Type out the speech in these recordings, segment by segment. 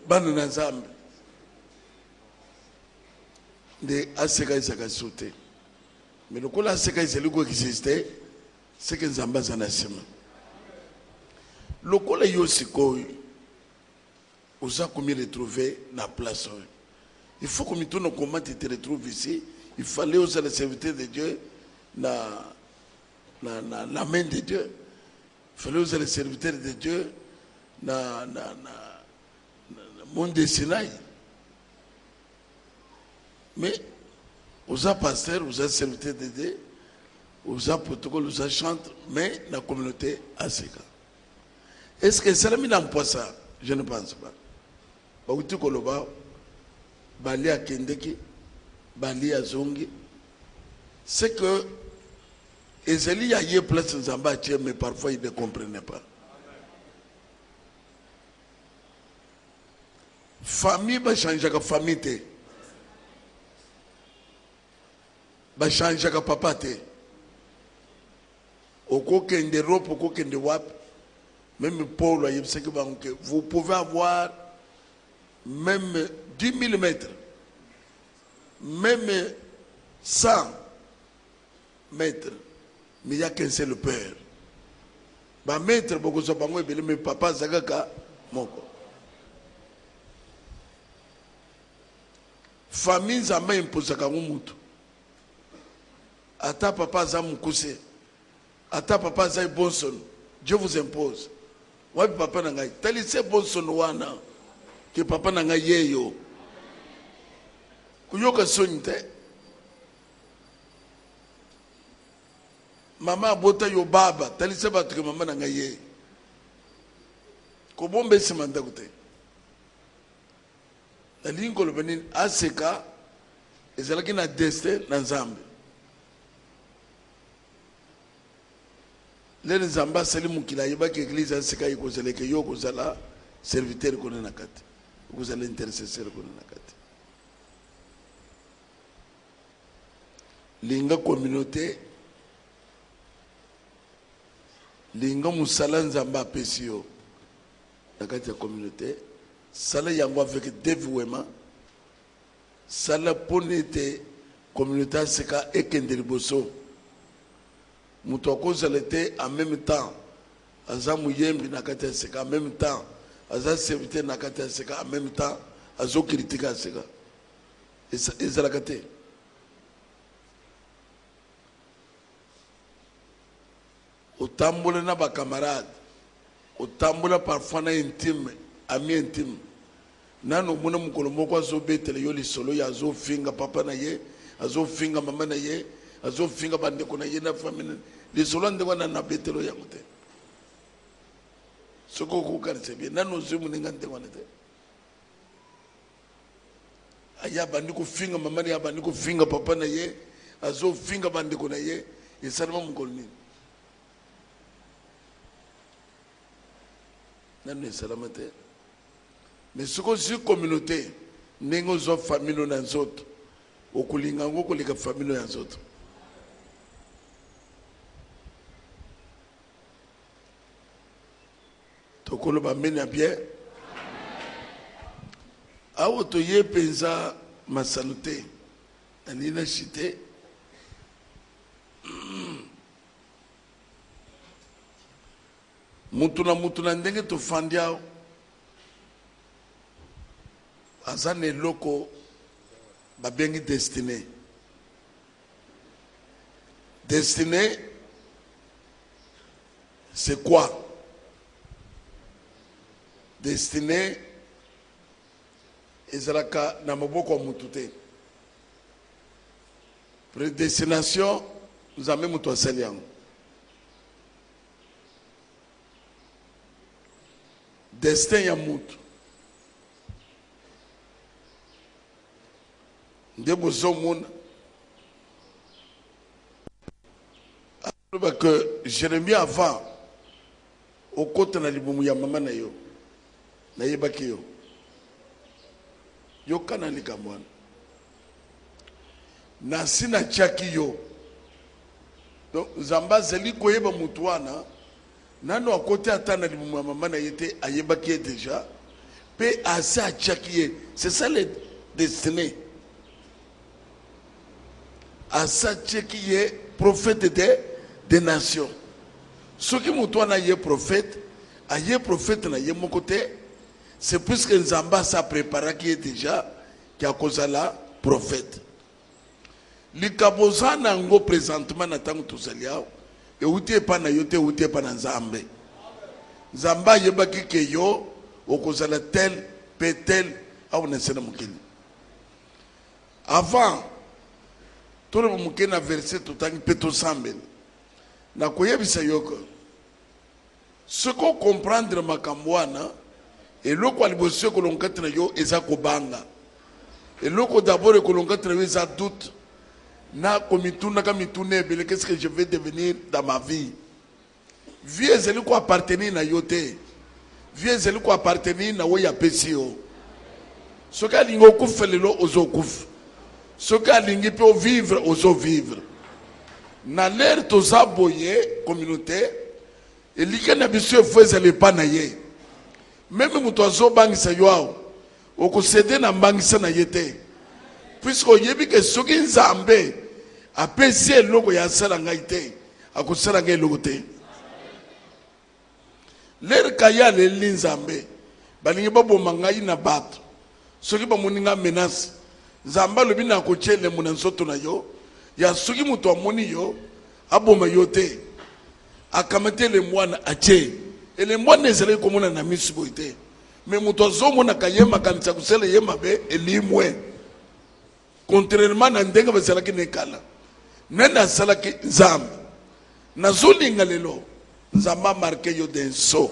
bana na nzambe nde aseka ezaka sauté mais lokola aseka ezali koexiste c'est que nzambe aza na nsima lokola yo sikoyo oza komi retrouver na place oyo il faut que mituna comment tu te retrouves ici il fallait oser le serviteur de Dieu la main de Dieu il fallait oser le serviteur de Dieu na monde de Sinaï mais osa pasteur osa serviteur de Dieu osa protocole osa chante mais la communauté aseka est-ce que ça n'a pas ça je ne pense pas bauti koloba bali akendeki bali azongi c'est que ezali a yé place nzamba tie mais parfois il ne comprenait pas famille ba changer ka famille te ba changer ka papa te okokende rope okokende wap même Paul a dit que vous pouvez avoir même 10 000 mètres, même 100 mètres, mais il n'y a qu'un seul père. Bah maître, beaucoup de gens, mais papa Zagaka, moko. Famille zama impose ka mutu. Ata papa zam kuse. Ata papa zay bonson. Dieu vous impose. Wapi papa nangai talise bonson wana ke papa nangai yeyo kuyoka sonite mama bota yo baba talise batu ke mama nangai ye ko bombe simanda kute nalingo lo benin aseka ezalaki na destin na nzambe les nzamba sali mukila yeba ke église aseka ikozele ke yo kozala serviteur kona nakati kozala intercesseur kona nakati linga communauté linga musala nzamba pesio nakati ya communauté sala yango avec dévouement sala ponete communauté aseka ekendeli boso mutu akozala te en même temps aza muyembi na kati ya seka en même temps aza serviteur na kati ya seka en même temps azocritique ya seka ezalaka te otambola na bacamarade otambola parfois na intime ami intime nano omona mokolo moko azobetela yo lisolo ya azofinga papa na ye azofinga mama na ye azofinga bandeko na ye na famille lisolo ndeko na betelo yango te soko ko kanise bien nano zumu ninga ndeko na te aya bandiko finga mama na ye bandiko finga papa na ye azofinga bandeko na ye esalama mokolo nini nano esalama te mais soko si communauté ndenge ozo famille na nzoto okulinga ngo koleka famille ya nzoto tokolo ba mena bien awo to ye penza masalute anina chité mutuna ndenge to fandia azane loko babengi destiné destiné c'est quoi destiné ezalaka na maboko ya mutu te prédestination nzambe mutu asali yango destin ya mutu nde bozomona aloba que Jérémie avant okota na libumu ya mama na yo nayebaki yo yokana likambo wana nasi natiaki yo donc nzambe azali koyeba mutu wana nano akoti ata na libumu ya mama na ye te ayebaki ye déjà Pe asa tchakiye. C'est ça le destiné. Asa tchakiye prophète des nations. Ce qui m'a na yé prophète, a yé prophète na yé mon côté, c'est puisque Nzamba s'est préparé qui est déjà, qui a causé la prophète. Likaboza na ngo présentement na tango tozalia, et outé pa na yote outé pa na Nzambe. Nzamba yeba ki yo, o causé la tel, pétel, a on enseigne mukini. Avant, tout le monde a versé tout le temps péto sambel. Na koyebisa yoko. Ce qu'on comprendre makambwana, et l'oko alibosio que l'on katre yo eza kobanga. Et l'oko d'abord que l'on katre yo eza doute. Na komituna kamitune bele qu'est-ce que je vais devenir dans ma vie. Vie ezeli ko appartenir na yote. Vie ezeli ko appartenir na wo ya pesio. Ce qu'a lingo kufelelo ozo kuf. Ce qu'a lingi peut vivre ozo vivre. Na l'air toza boye communauté et l'ike na biso faisait pas na ye. Même muto azo bangisa yo oko céder na bangisa na yete. Puisque yebi que soki Nzambe apesi eloko ya sala ngai te akosala ngai eloko te. L'air kaya le Nzambe balingi baboma ngai na bato. Soki ba moninga menace Nzamba lobi na kochele muna nsoto na yo ya soki muto amoni yo aboma yo te akamate le mwana ache ele mwana ezele komona na misu boite mais muto azomona kayema kanisa kusela yema be elimwe contrairement na ndenga basala ki nekala nenda sala ki Nzambe nazolinga lelo Nzamba marqué yo denso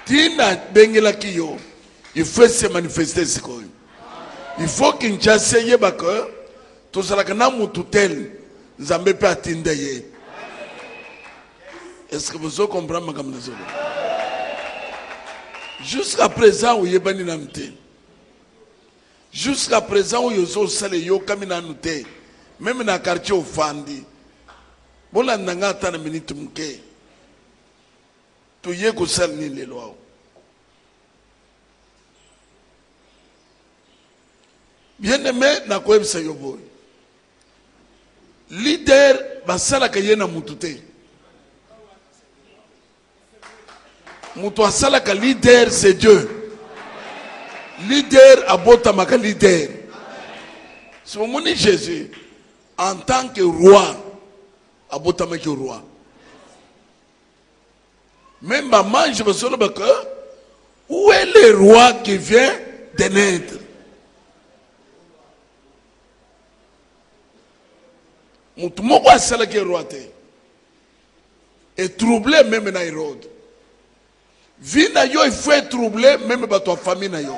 tina bengela ki yo il faut se manifester sikoyo il faut Kinshasa yeba que tout ça na mutu tel Nzambe pe atinda ye. Est-ce que vous comprenez ma gamme? Jusqu'à présent où yebani namte. Jusqu'à présent où yozo sale yo kamina nute. Même na quartier au fandi. Bola nanga ta na minute mke. Tu ye ko sal ni le loi. Bien aimé na ko ebisa yo boy. Leader basala ka yena mutute. Mutu asala ka leader c'est Dieu. Leader abota maka leader. Si mon Jésus en tant que roi abota maka roi. Même maman je me souviens que où est le roi qui vient de naître? Mutu moko asala ke roi te. Et troublé même na Hérode. Vie na yo il faut être troublé même ba tua famille na yo.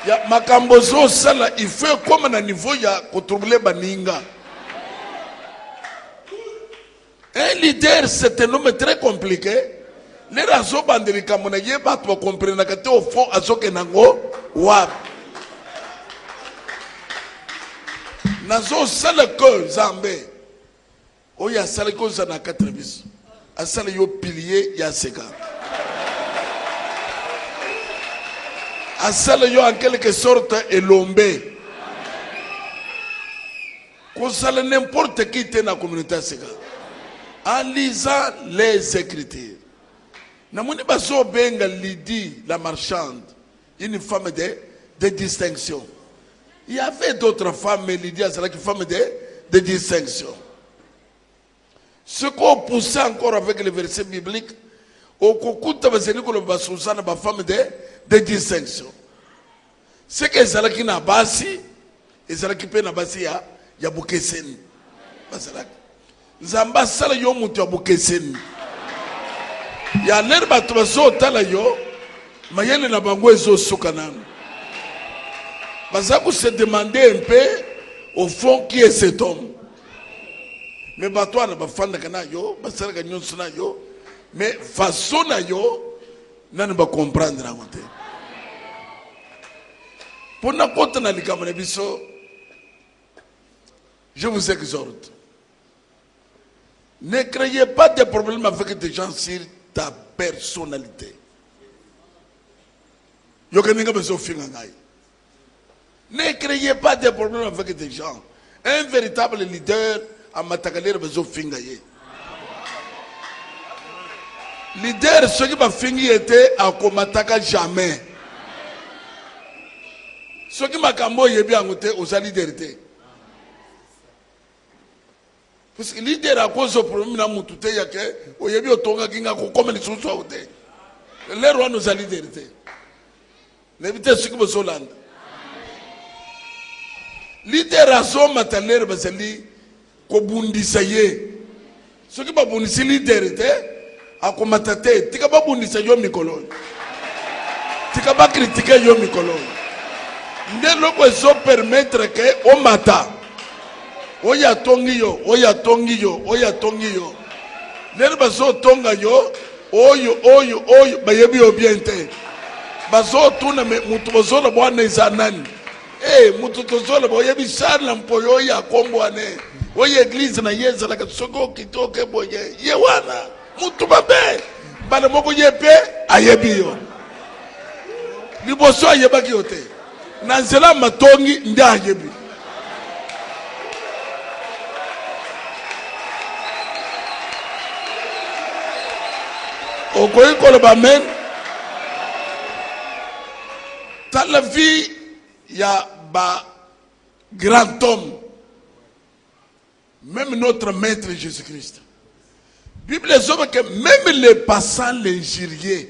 Ya makambozo sala il faut comme na niveau ya ko troubler baninga. Un leader c'est un homme très compliqué. Les razo bandelika mona ye ba to comprendre que te au fond azoke nango wa. Nazo sala que Nzambe oya sala ko zana 4 bis asala yo pilier ya seka asala yo en quelque sorte elombe ko sala n'importe qui te na communauté seka en lisant les écritures namoni baso benga Lydie la marchande une femme de distinction. Il y avait d'autres femmes, mais Lydia, c'est là une femme de distinction. Ce qu'on poussait encore avec les versets bibliques, au Kokuta Baseliko Basuzana, ma femme de distinction. C'est que c'est là qui n'a pas si, et c'est là qui peut n'a pas si, ya Bukesen. Zamba Sala yo mutu ya Bukesen. Ya l'herbe à toiseau tala yo, mayele na bango ezo sukanan. Vous se demander un peu au fond qui est cet homme. Mais toi, na bafanda kana yo, basala kanyon sona yo, mais façon na yo, na ne ba comprendre na côté. Pour na kota na likamana biso, je vous exhorte. Ne créez pas de problèmes avec des gens sur ta personnalité. Ne créez pas de problèmes avec des gens. Un véritable leader a matakaler bezo fingaye. Leader, ce qui m'a fini était à komataka jamais. Ce qui m'a cambo yebi angote aux leaderité. Parce que leader a cause au problème na mutute yake oyebi otonga kinga ko comme les sous ote. Les rois nous a leaderité. L'éviter ce qui me solande. Leader a son maternel basali ko bundisa ye. Ce qui m'a bundisi leaderité a komatate tika ba bundisa yo mikolo. Tika ba critiquer yo mikolo. Ndelo ko so permettre que o mata. Oya tongi yo. Nere baso tonga yo, oyo, bayebi obiente. Baso tuna mutu baso la bwana izanani. Mutu tozo la bayebi sana mpoyo ya kombo ane. Oye église na yeza la kasoko kitoke boye. Yewana, mutu babe. Bana moko yepe, ayebi yo. Liboso ayebaki yote. Nanzela matongi nda ayebi. Au Koyi dans la vie, il y a un grand homme, même notre maître Jésus-Christ. La Bible dit que même les passants l'injuriaient,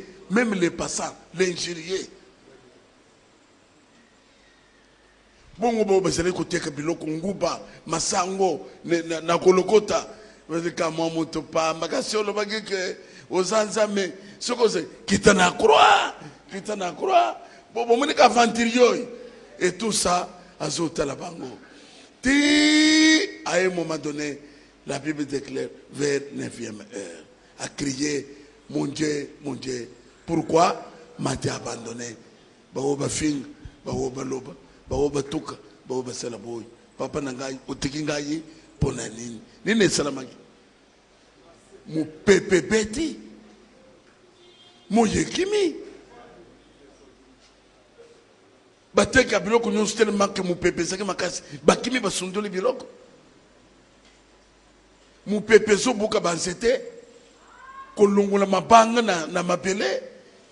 Bongo bo basele koteka biloko nguba masango na kolokota wezeka moto pa makasi lo bagike ozanzame sokoze kitana croix bobo moni ka ventilio et tout ça azota la bango ti à un moment donné la Bible déclare vers 9e heure a crié mon Dieu pourquoi m'a-t-il abandonné baoba fing baoba loba baoba tuka baoba sala boy papa nangai utiki ngai pona nini salamaki mu pepebeti mu yekimi bateka biloko nyonso tellement que mu pepezaki makasi bakimi basundoli biloko mu pepezo buka banzete kolongola mabanga na mabele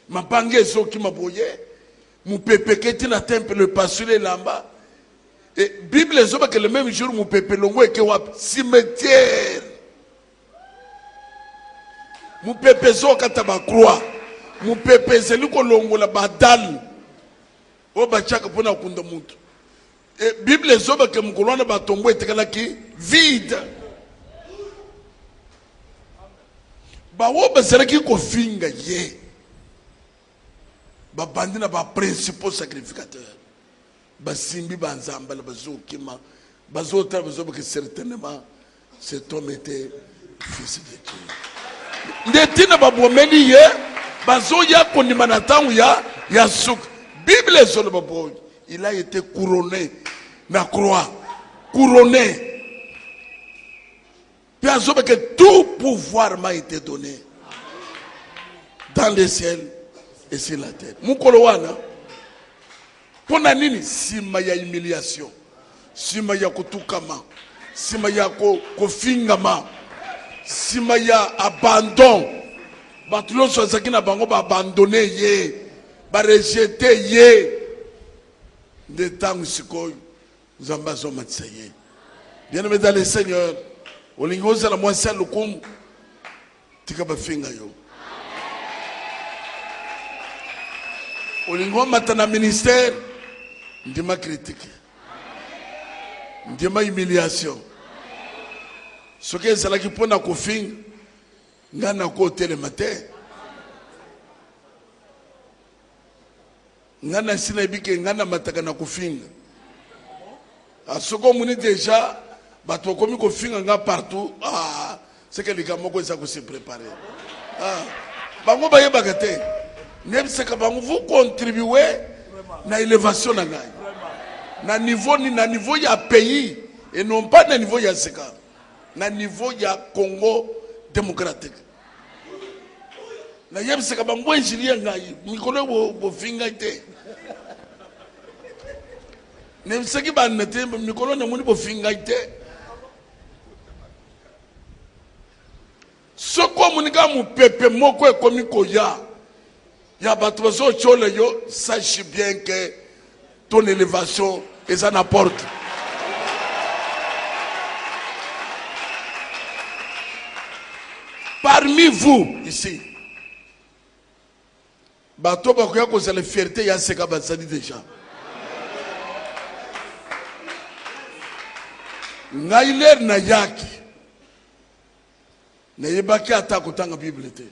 mabanga ezoki maboye mu pepeketi na temple le pasule lamba et Bible ezoba que le même jour mu pepe longo eke wap cimetière mu pepe zo kata ba croix mu pepe zeli kolongola badal o ba chaka pona kunda mutu et Bible ezoba que mu kolona ba tombo etekala ki vide ba wo ba seraki ko finga ye ba bandina ba principaux sacrificateurs ba simbi ba nzamba la bazo kima bazo tra bazo que certainement cet homme était fils de Dieu ndetina ba bomeli ye bazo ya kondima na tangu ya suk Bible sur le boy il a été couronné na croix couronné puis que tout pouvoir m'a été donné dans le ciel et sur la terre. Mukolo wana pona nini sima ya humiliation, sima ya kutukama, sima ya kofingama, sima ya abandon. Batulo sozaki na bango ba abandonner ye, ba rejeter ye. De temps sikoy, zamba zo matsaye. Bien-aimé dans le Seigneur, olingoza la mwasa lukumu tika ba finga yo. Olingo matana ministère ndima critique ndima humiliation soki ezalaki mpona kofinga nga na kotelema te nga na sina ebike nga na mataka na kofinga soki omoni déjà bato bakomi kofinga nga partout c'est que likambo moko eza kose préparer bango bayebaka te vous contribuez à l'élévation na niveau ya pays et non pas na niveau ya seka na niveau ya Congo démocratique. Na yeb se kaba ngwe njili ngai mikolo bo finga ite. Ne seki ba nete mikolo na muni bo finga ite. Soko munika mu pepe moko ekomi koya. Ya bato bazo chole yo, sache bien que ton élévation et ça n'apporte. Parmi vous ici, bato bakoya koza la fierté ya seka basali déjà. Ngailer na yaki. Na yebaki ata kutanga Bible te.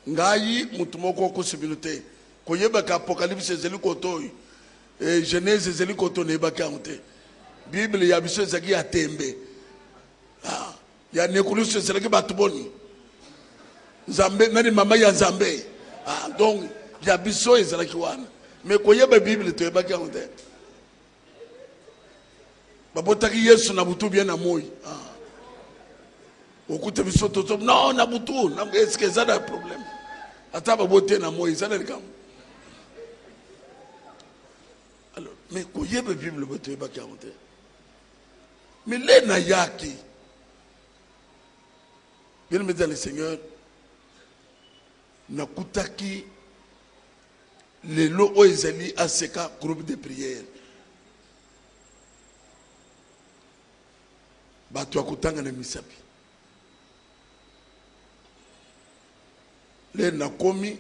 Ngai mutu moko ko sibilité. Koyeba ka Apocalypse zeli kotoy. Genèse zeli koto ne yebaki amute. Bible ya biso zaki ya tembe. Ya nekulusu zaki batuboni. Nzambe nani mama ya Nzambe. Donc ya biso ezalaki wana. Mais koyeba Bible to yebaki amute. Babotaki Yesu na butu bien na moi. Okute biso toto non na butu, est-ce que ça a un problème? Ata babote na moi, ça n'est pas. Alors, mais koyeba Bible boto yebaki amute. Mais les na yaki. Bien aimé dans le Seigneur, nakutaki les lots oezali aseka groupe de prière. Batu akutanga na misapi. Le nakomi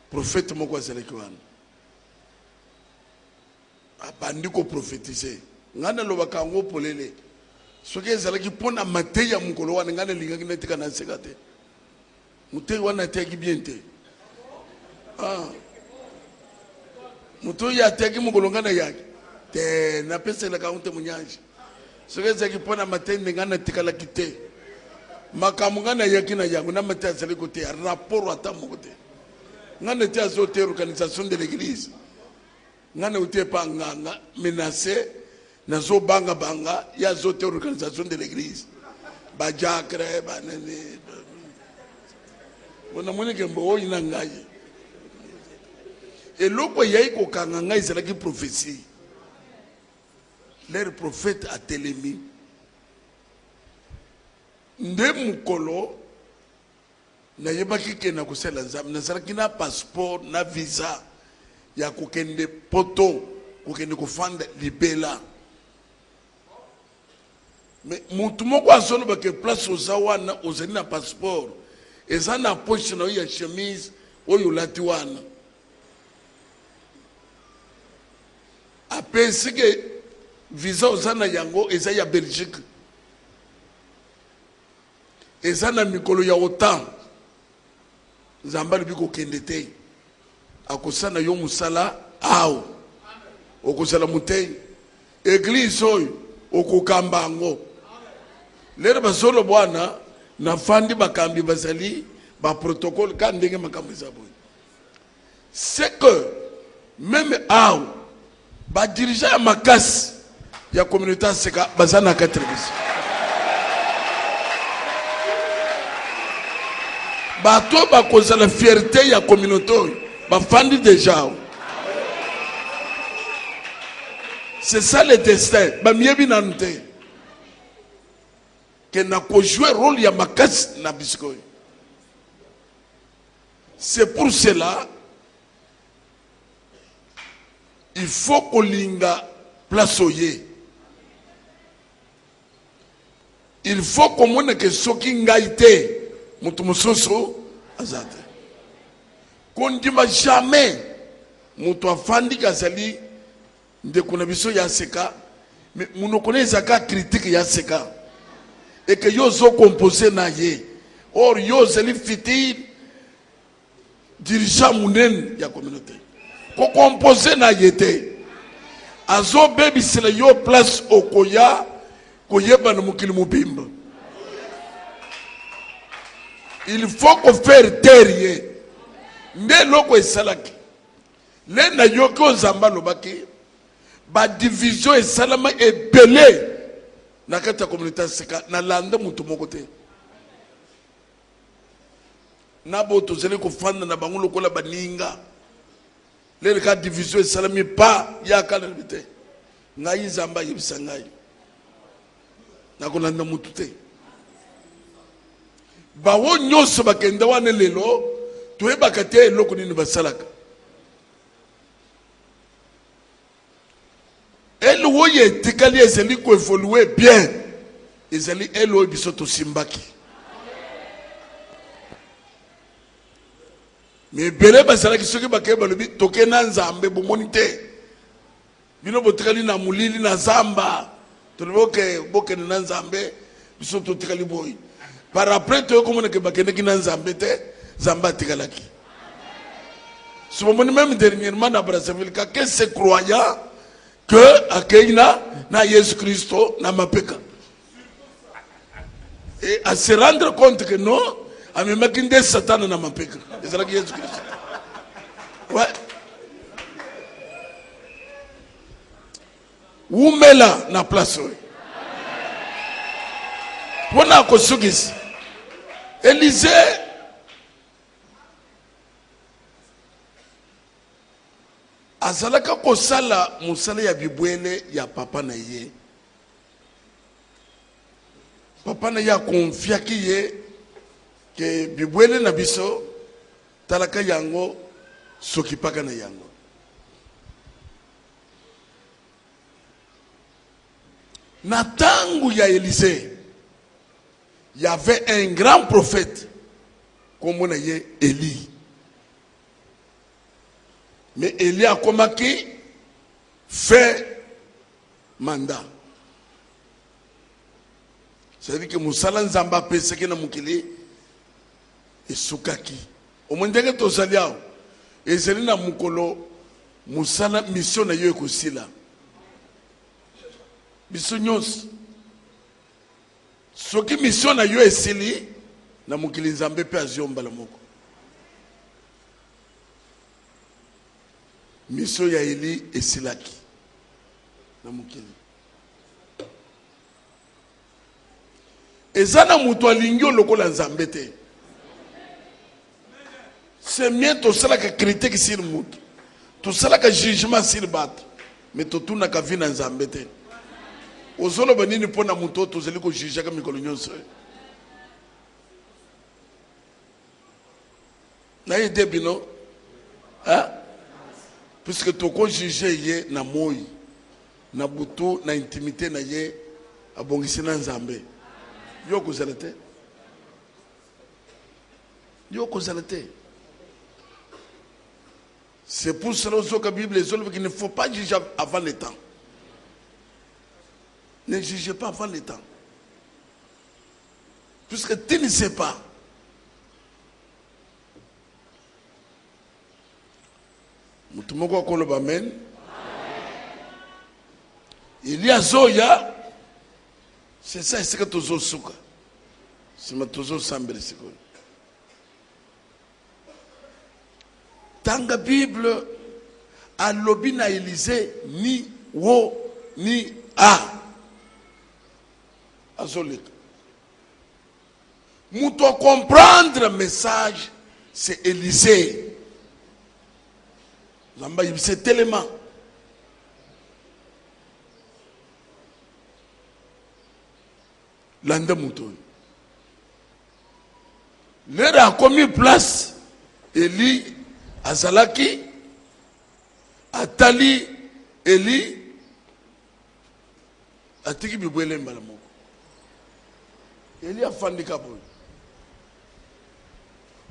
prophète moko azalaki wana. Abandi ko prophétiser. Ngana lobaka ngo polele. Soki ezalaki pona mateya mukolo wana ngana lingaki netika na sekate. Mutei wana teki bien te. Mutu ya teki mukolo ngana yaki. Te na pesa la kaunte munyanji. Soki ezalaki pona mateya ngana tikala kite. Makamungana yaki na yangu na mateya zali kote rapport ata mokote. Ngana tia zote organisation de l'église. Ngana utie pa nganga menacé nazo banga banga ya zote organisation de l'église bajakre banene bona moni ke mbo ina ngai et loko yai ko kanga ngai zalaki prophétie leur prophète a telemi nde mukolo na yebaki ke na kusela nzambe na zalaki na passeport na visa ya kokende poto kokende kofanda libela. Mais mutu moko azono ba ke place ozawana ozali na passeport eza na poche na ya chemise oyo lati wana apesi ke visa ozana yango eza ya Belgique eza na mikolo ya OTAN Nzambe biko kende te akosana yo musala awo okosala mutei église oyo okokamba ngo. Lero basolo bwana na fandi bakambi bazali ba protocole ka ndenge makambo zabo. C'est que même awo ba dirigeant makasi ya communauté seka bazana ka service. Ba to ba koza la fierté ya communauté ba fandi déjà. C'est ça le destin. Ba miebi nante. Que n'a pas joué rôle ya makas na biskoy. C'est pour cela il faut qu'on linga place oye. Il faut qu'on montre que soki ngaite mutu musoso azate. Qu'on dima jamais mutu afandi kazali nde kuna biso ya seka mais munokone zaka critique ya seka. Et que yo zo composé na ye or yo zeli fiti dirigeant munen ya communauté ko composé na ye te azo baby sele yo place okoya koyeba na mukili mubimba. Il faut qu'on faire taire nde loko esalaki le na yo ko zamba lobaki ba division et salama est belé na kata communauté seka na landa mutu moko te na boto zele ko fanda na bango lokola baninga le ka division et salami pa ya kana bite ngai zamba yebisa ngai na ko landa mutu te ba wo nyoso bakenda wane lelo toyebaka te eloko nini basalaka elle oye tikali ezali ko évoluer bien ezali elle oye biso to simbaki mais bele basala ki soki bakay balobi toke na nzambe bomoni te bino botikali na mulili na zamba to boke na nzambe biso to tikali boy par après to komona ke bakende ki na nzambe te zamba tikalaki so bomoni même dernièrement na Brazzaville que ces croyants que akena na Jésus Christo na mapeka et à se rendre compte que non a même kinde Satan na mapeka c'est ça que Jésus Christ ouais umela na place wana ko sugis Élisée azalaka kosala musala ya bibwele ya papa na ye papa na ya konfiaki ye ke bibwele na biso talaka yango soki paka na yango na tangu ya Élisée il y avait un grand prophète comme on a ye Élie. Mais Élie a commencé fait mandat. C'est-à-dire que Moussala Nzamba pèse que na mukili et soukaki. Au moins dès que tu as allé, et c'est là mukolo Moussala mission na yo ekosila. Mission nyos. Soki mission na yo esili na mukili Nzambe pe aziomba la moko. Mission ya Eli esilaki na mukili ezana mutu alingi lokola Nzambe te c'est mieux to sala ka critique sur mutu to sala ka jugement sur bato mais to tuna ka vina Nzambe te ozolo banini pona mutu to zeli ko juger ka mikolo nyonso na ide bino hein puisque tu as jugé ye na moi na butu na intimité na ye abongisi na Nzambe yo kozalate c'est pour cela que la Bible dit qu'il ne faut pas juger avant le temps. Ne jugez pas avant le temps, puisque tu ne sais pas. Mutumoko koloba amen. Il y a Zoya. C'est ça, c'est que tozo suka. C'est ma tozo sambere siko. Tanga Bible a lobi na Élisée ni wo ni a. Azolika. Muto comprendre le message, c'est Élisée. Zamba c'est tellement. Landa muto. L'air a commis place. Eli Azalaki. Atali Eli. Atiki bibwele mbalamoko. Eli a fandi kaboy.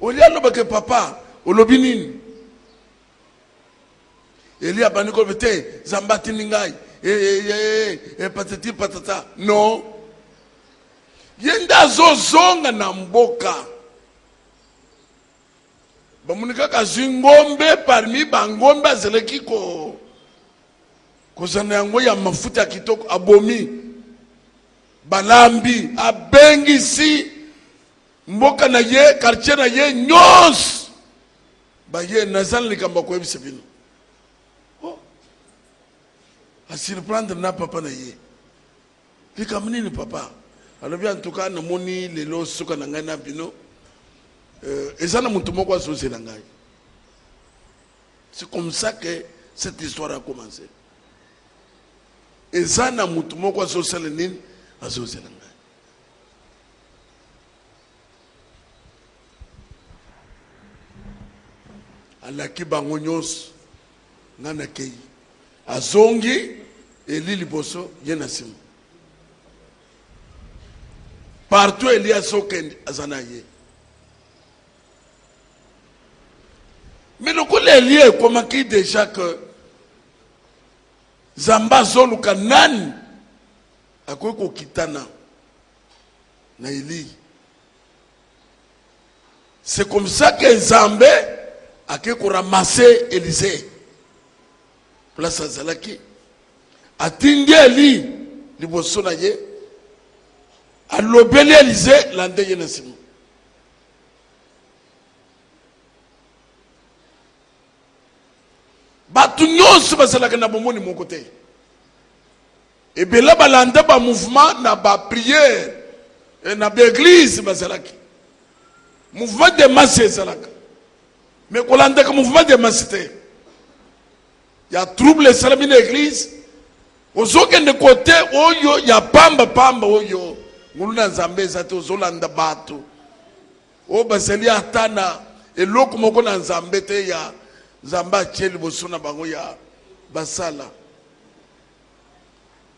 Oli alobake papa. Olobinini. Eli a baniko bete. Zambati ningai. Patati patata. Non. Yenda zozonga na mboka. Bamunika kazingombe parmi bangombe azeleki ko kozana yango ya mafuta kitoko abomi balambi abengisi mboka na ye quartier na ye nyos ba ye nazali likamba ko ebisebino oh à surprendre na papa na ye li kamini ni papa alors bien en tout cas na moni lelo suka na ngai na bino ezana mutu moko azoze na ngai. C'est comme ça que cette histoire a commencé. Ezana mutu moko azoze na nini azoze na ngai. Alaki bango nyonso ngana kei azongi eli liboso ye na nsima partout eli azokende aza na ye mais lokola eli ekomaki déjà que nzambe azoluka nani akoki kokitana na eli. C'est comme ça que nzambe ake ko ramasser Élisée place azalaki atindi Eli liboso na ye alobeli Élisée lande ye na nsima. Batu nyonso bazalaka na bomoni moko te ebela balanda ba mouvement na ba prière na ba église bazalaki mouvement de masse ezalaka. Mais quand on a un mouvement de massité, il y a trouble salami dans l'église. Aux autres côtés, il y a pamba, oyo. Nous avons zambé zate aux Olanda batu. O baseli atana et l'autre moko na zambé te ya zamba cheli bosuna bango ya basala.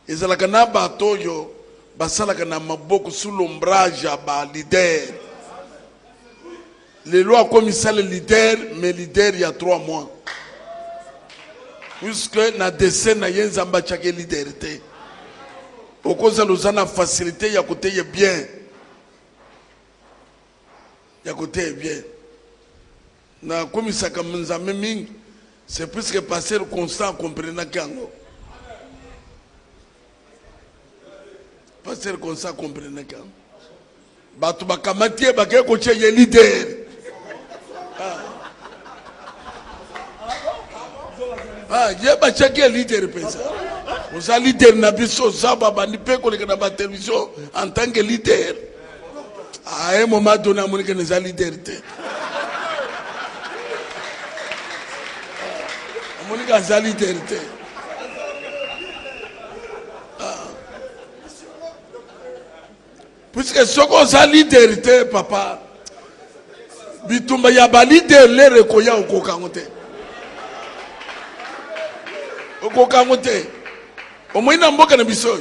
Ezalaka na bato yo basala kana maboko sous l'ombrage ba leader. Les lois comme ça le leader, mais leader il y a 3 mois. Puisque na décès na yenzamba chake leader te. Au cause de l'ozana facilité, il y a côté bien. Il y a côté bien. Na comme ça comme nzambe mingi, c'est plus que passer le constant comprenant kango. Passer le constant comprenant kango. Batu bakamati ba ke ko che leader. Je ba checker leader pensa. Vous allez leader na biso zaba bandi pe ko na ba télévision en tant que leader. À un moment donné on que nous allons leader te. On que nous allons leader te. Puisque ce qu'on a leader te papa. Bitumba ya ba leader le rekoya okokangote. Okokangote. Omoina mboka na biso.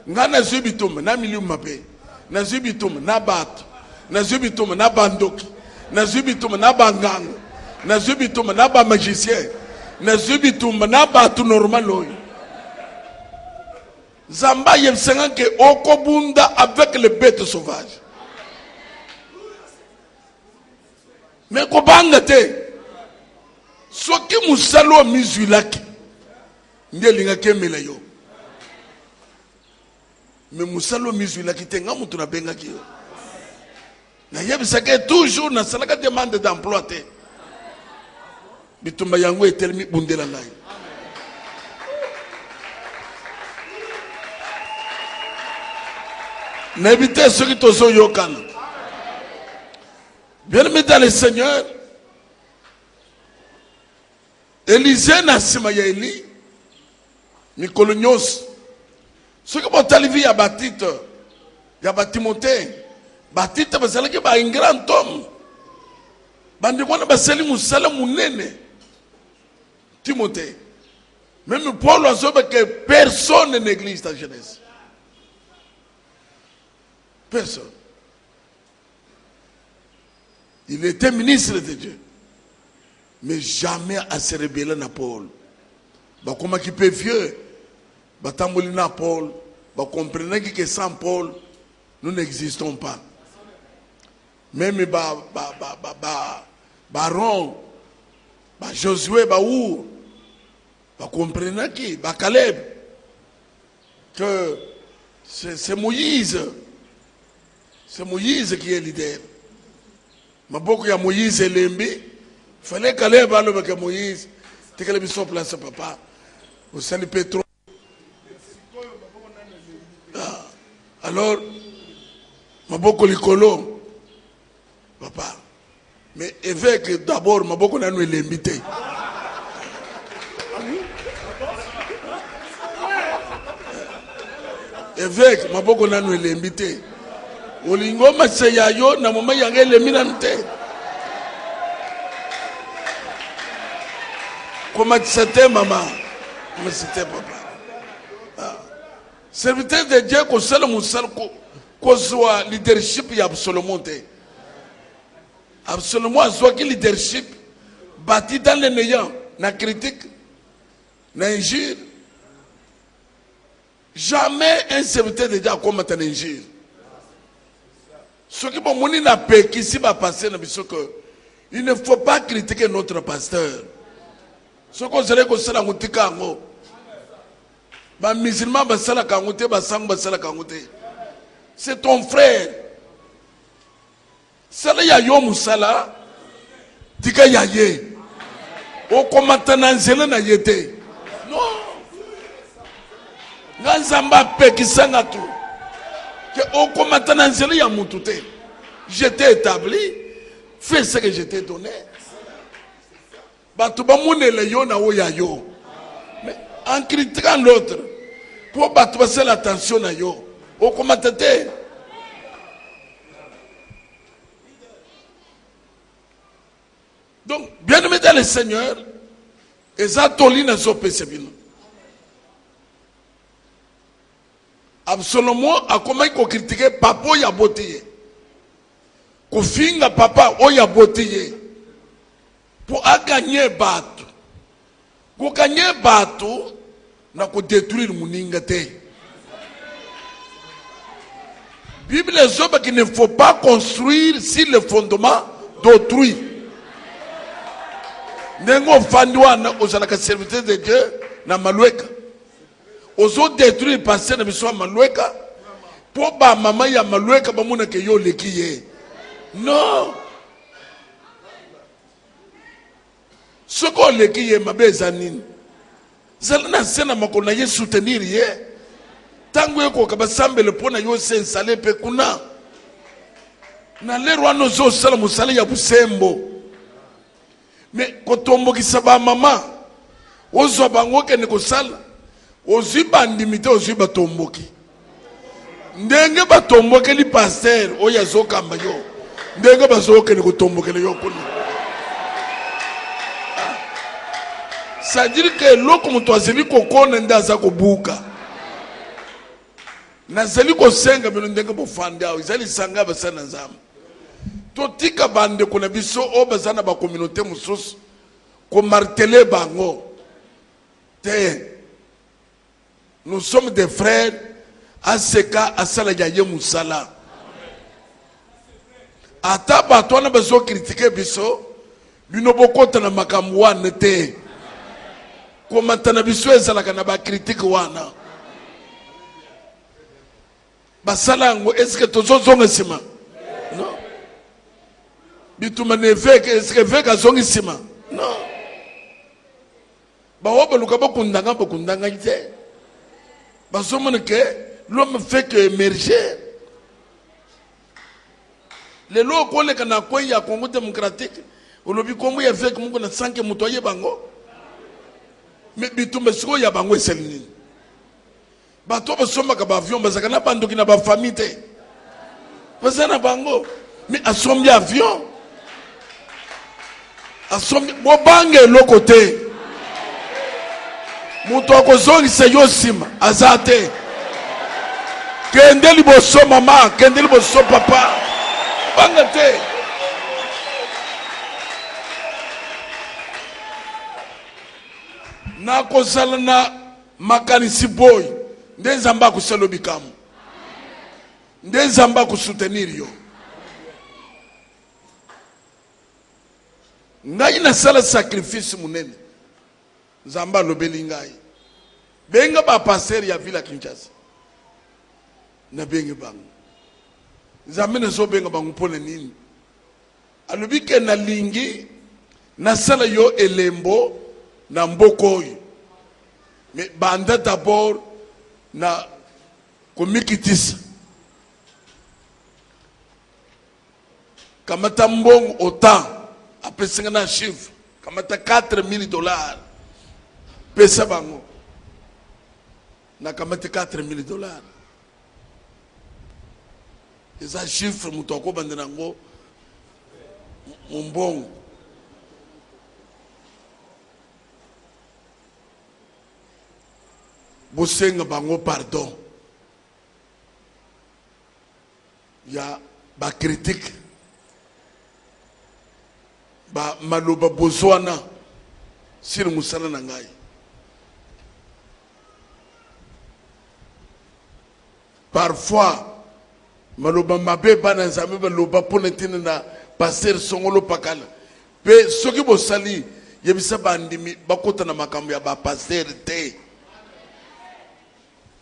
Ngana zubitumba na milium mape. Na zubitumba na bato. Na zubitumba na bandoki. Na zubitumba na banganga. Na zubitumba na ba magicien. Na zubitumba na bato normal oyo. Zamba yemsenga ke okobunda avec les bêtes sauvages. Mais kobanga te. Soki musalo mizulaki. Ndiye linga kemela yo. Mais musalo mizulaki te nga mutu na benga ki yo. Na yebisaka toujours na salaka demande d'emploi te. Bitumba yango etelmi bundela ngai. N'évitez ceux qui tozo yokana. Bien-aimé dans le Seigneur, Élisée na sima ya Eli, mikolo nyos. Ceux qui vont aller via Batite, il y a Timothée. Batite bazalaki ba un grand homme. Bandi mwana basali musala munene. Timothée. Même Paul a dit que personne n'église ta jeunesse. Personne. Il était ministre de Dieu. Mais jamais à se rébeller à Paul. Bah, comment qui peut vieux? Bah, tambolina Paul. Bah, comprenez que sans Paul, nous n'existons pas. Même Baron, Josué, où? Bah, comprenez qui? Bah, Caleb. Que c'est Moïse. C'est Moïse qui est leader. Mais beaucoup de Moïse et Lembi. Il fallait qu'Aleb parle avec Moïse. Tu as mis son place, papa. Vous savez, Pétro. Alors, maboko likolo, papa. Mais évêque d'abord, maboko na nous l'invité. Évêque, maboko na nous l'invité. Olingo maseyayo na mama yange le minante. Comment c'était maman? Comment c'était papa? Serviteur de Dieu, qu'on soit le moussal, qu'on soit leadership, il y a absolument des. Absolument, soit qui leadership, bâti dans les néants, na critique, na injure. Jamais un serviteur de Dieu a combattu une injure. Ce qui m'a dit na paix qui s'y va passer, il ne faut pas critiquer notre pasteur. Ce qu'on serait que c'est la moutika. Ba musulman basala kangote basang basala kangote. C'est ton frère. Sala ya yo musala tika ya ye. O komata na nzela na yete. Non. Nganzamba pe kisanga tu. Que o komata na nzela ya mutu te. Je t'ai établi, fais ce que je t'ai donné. Batu ba munele yo na o ya yo. Mais en critiquant l'autre, pour battre l'attention à yo, au commentateur. Donc, bien aimé dans le Seigneur, et ça toli na so pesebino. Absolument, à comment il faut critiquer papa ya botiye. Ko finga papa o ya botiye. Pour gagner bateau. Pour gagner bateau, na ko détruire muninga te. Bible zoba qu'il ne faut pas construire sur le fondement d'autrui. Nengo fandwana ozalaka serviteur de Dieu na malueka. Ozo détruire passer na biso malueka. Po ba mama ya malueka ba muna ke yo lekiye. Non. Ce qu'on lekiye mabeza nini. Zalina sena makona ye soutenir ye. Tango yeko kabasambele pona yo se installer pe kuna. Na lero ano zo sala musala ya busembo. Mais kotombo kisaba mama. Ozo bangoke ne kosala. Oziba ndimite oziba tomboki. Ndenge ba tomboke li pasteur oya zo kamba yo. Ndenge ba zo ke ne kotomboke le yo kuna. C'est-à-dire que l'eau comme toi, c'est lui qu'on connaît dans sa bouca. Na zeli ko senga bino ndenge bo fanda izali sanga basana nzama. To tika bande kuna biso o basana ba communauté mususu ko marteler bango. Te. Nous sommes des frères à seka asala ya ye musala. Ata ba to na bazo critiquer biso bino bokota na makambo wana te. Comment na biso ezalaka na ba critique wana basalango est-ce que tozozonga sima non bituma ne évêque est-ce que évêque azongi sima non ba wobaluka bakundanga ite basomona que l'homme fait que émerger les lois koleka na kwa ya Congo démocratique olobi Congo ya évêque mungu na sanke mutoye bango. Mais bitumba siko ya bango eselini. Bato basomba ka ba avion bazaka na bandoki na ba famille te. Bazana bango. Mais asombi avion. Asombi bo bange lokote. Muto akozongi se yosima azate. Kendeli boso mama, kendeli boso papa. Bangate. Na kozala na makanisi boy nde nzamba kuselo bikamu nde nzamba kusoutenir yo ngai na sala sacrifice munene nzamba lobeli ngai benga ba passer ya villa Kinshasa na benga bango nzambe na so benga bango pona nini alobi ke na lingi na sala yo elembo na mbokoy mais banda d'abord na komikitisa kamata mbongo autant apesanga na chiffre kamata $4,000 pesa bango na kamata $4,000 eza chiffre mutu akobanda nango mbongo bosenga bango pardon ya ba critique ba maloba bozwana sir musala na ngai parfois maloba mabe bana nzambe baloba ponetine na passer songolo pakala pe soki bosali yebisa bandimi bakota na makambo ya ba passer te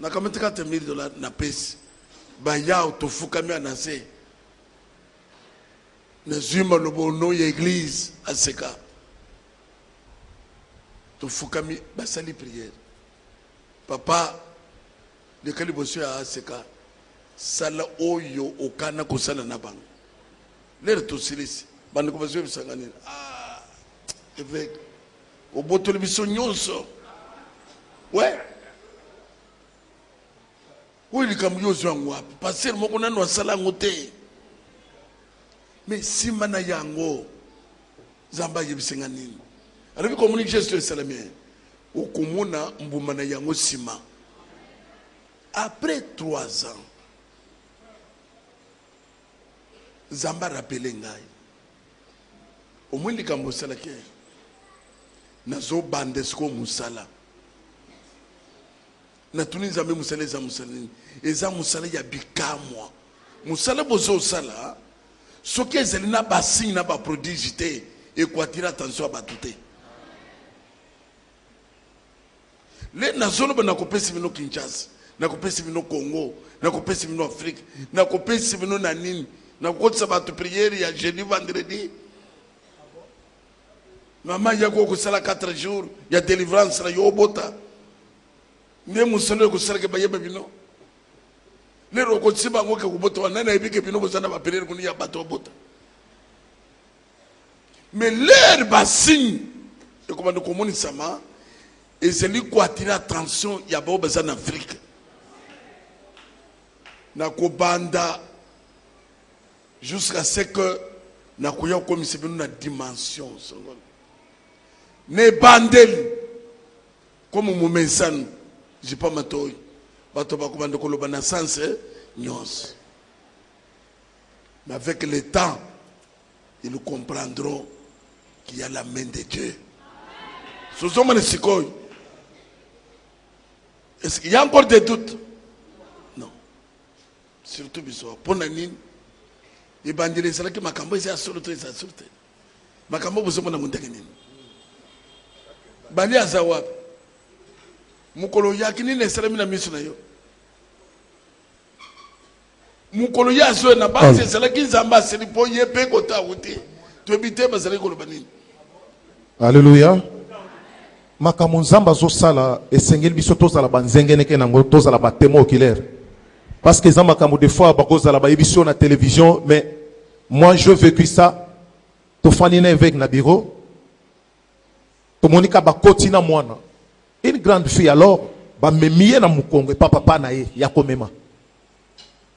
na kamata $4,000 na pesi ba ya tofukami anase na zuma lobo no ya église aseka tofukami basali prière papa le kaliboso ya aseka sala oyo okana kosala na bango lere tosilisi bandi kobazo bisanganira évêque obotoli biso nyonso ouais oui likambo yo zwango wapi passer moko nano asala ngo te mais sima na yango zamba yebisenga nini alabi communique gesto esalamien okomona mbuma na yango sima après 3 ans zamba rappelé ngai au moins likambo osala ke nazo bande sko musala na tuni nzambe musala eza musala nini eza musala ya bikamwa musala bozo sala soki ezali na basigne na baprodige te ekwatira attention ya bato te le nazoloba nakopesi bino Kinshasa nakopesi bino Congo nakopesi bino Afrique nakopesi bino na nini nakokotisa bato priere ya jeudi vendredi mama yako kosala 4 jours ya délivrance na yo bota nde musala kosalaka bayeba bino lero okotisi bango ke kobota wana nayebike bino bozana bapriere kuni ya bato bota mais leur basigne ekomanda komonisama ezali koatira attention ya bao baza na Afrique na kobanda jusqu'à ce que na koya komisa bino na dimension songolo ne bandeli comme mumesano j'ai pas matoy bato bakobanda koloba na sens nyos mais avec le temps ils comprendront qu'il y a la main de Dieu. Est-ce qu'il y a encore des doutes? Non. Surtout biso pour nani ebandele sala ki makambo eza soloto eza surte makambo bozo mona mundenge nini bali azawa mukolo yakini ne sala mina miso na yo mukolo yazo na base sala ki nzamba seli po yepe kota uti to ebite bazali koloba nini. Alléluia. Makambo nzamba zo sala esengeli biso tozala banzengene ke nango tozala ba témoin oculaire. Parce que ça makambo des fois bakozala ba émission na télévision mais moi je vécu ça to fanina avec na bureau to monika ba kotina mwana une grande fille alors ba memie na mukongo pa papa na ye ya komema